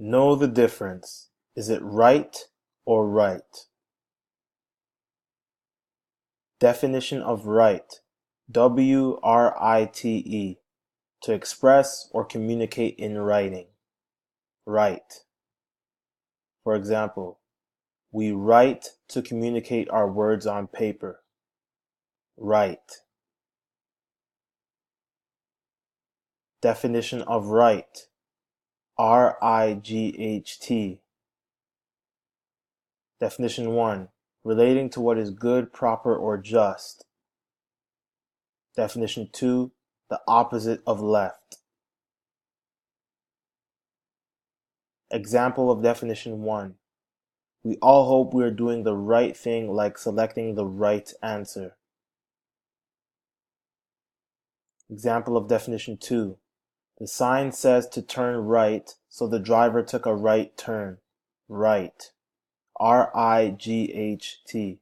Know the difference. Is it right or right? Definition of right. W-R-I-T-E. To express or communicate in writing. Write. For example, we write to communicate our words on paper. Write. Definition of right. R-I-G-H-T. Definition 1. Relating to what is good, proper, or just. Definition 2. The opposite of left. Example of definition 1. We all hope we are doing the right thing, like selecting the right answer. Example of definition 2. The sign says to turn right, so the driver took a right turn. Right. R-I-G-H-T.